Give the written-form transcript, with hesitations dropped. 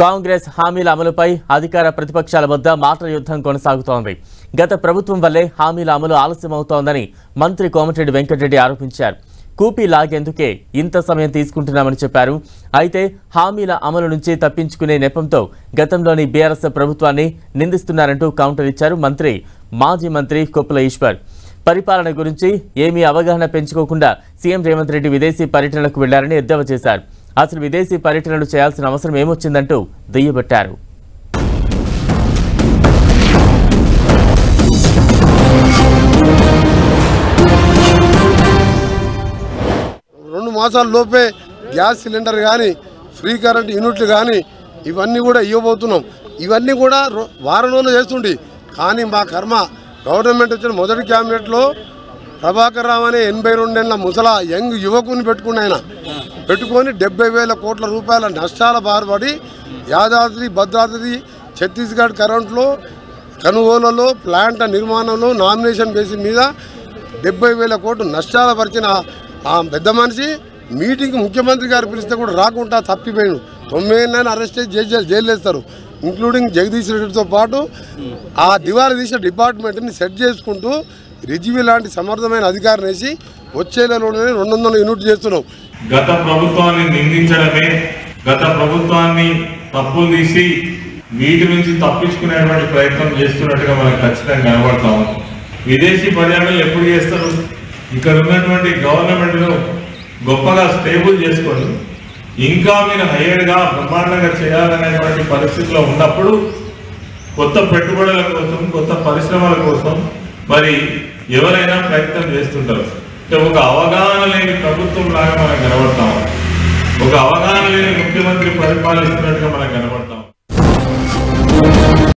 కాంగ్రెస్ హామీల అమలుపై అధికార ప్రతిపక్షాల మధ్య మాటల యుద్ధం కొనసాగుతోంది. గత ప్రభుత్వం వల్లే హామీల అమలు ఆలస్యమవుతోందని మంత్రి కోమటిరెడ్డి వెంకటరెడ్డి ఆరోపించారు. కూపీ లాగేందుకే ఇంత సమయం తీసుకుంటున్నామని చెప్పారు. అయితే హామీల అమలు నుంచి తప్పించుకునే నెపంతో గతంలోని బీఆర్ఎస్ ప్రభుత్వాన్ని నిందిస్తున్నారంటూ కౌంటర్ ఇచ్చారు మాజీ మంత్రి కొప్పుల ఈశ్వర్. పరిపాలన గురించి ఏమీ అవగాహన పెంచుకోకుండా సీఎం రేవంత్ రెడ్డి విదేశీ పర్యటనకు వెళ్లారని ఎద్దేవా చేశారు. అసలు విదేశీ పర్యటనలు చేయాల్సిన అవసరం ఏమొచ్చిందంటూ దుయ్యబట్టారు. రెండు మాసాల లోపే గ్యాస్ సిలిండర్ కానీ ఫ్రీ కరెంట్ యూనిట్లు కానీ ఇవన్నీ కూడా ఇవ్వబోతున్నాం. ఇవన్నీ కూడా వారం రోజులు చేస్తుండే. కానీ మా కర్మ గవర్నమెంట్ వచ్చిన మొదటి క్యాబినెట్లో ప్రభాకర్ రావు అనే 82 ఏళ్ల ముసలా యంగ్ యువకుని పెట్టుకొని 70,000 కోట్ల రూపాయల నష్టాల బారుపడి యాదాద్రి భద్రాద్రి ఛత్తీస్గఢ్ కరెంట్లో కొనుగోలులో ప్లాంట్ నిర్మాణంలో నామినేషన్ బేసిస్ మీద 70,000 కోట్లు నష్టాల పరిచిన ఆ పెద్ద మనిషి మీటింగ్ ముఖ్యమంత్రి గారు పిలిస్తే కూడా రాకుండా తప్పిపోయాడు. 9 ఏళ్ళైనా అరెస్ట్ చేసి జైలు వేస్తారు. ఇంక్లూడింగ్ జగదీష్ రెడ్డితో పాటు ఆ దివాళా తీసిన డిపార్ట్మెంట్ని సెట్ చేసుకుంటూ రిజివి లాంటి సమర్థమైన అధికారిని వేసి వచ్చే నెలలోనే 200 యూనిట్లు చేస్తున్నాం. గత ప్రభుత్వాన్ని నిందించడమే, గత ప్రభుత్వాన్ని తప్పులు తీసి వీటి నుంచి తప్పించుకునేటువంటి ప్రయత్నం చేస్తున్నట్టుగా మనకు ఖచ్చితంగా కనబడతాము. విదేశీ పర్యటనలు ఎప్పుడు చేస్తారు? ఇక్కడ ఉన్నటువంటి గవర్నమెంట్ను గొప్పగా స్టేబుల్ చేసుకొని ఇంకా మీరు హైయర్గా బ్రహ్మాండంగా చేయాలనేటువంటి పరిస్థితిలో ఉన్నప్పుడు కొత్త పెట్టుబడుల కోసం, కొత్త పరిశ్రమల కోసం మరి ఎవరైనా ప్రయత్నం చేస్తుంటారు. అంటే ఒక అవగాహన లేని ప్రభుత్వం లాగా మనకు కనబడతాం, ఒక అవగాహన లేని ముఖ్యమంత్రి పరిపాలిస్తున్నట్టుగా మనకు కనబడతాం.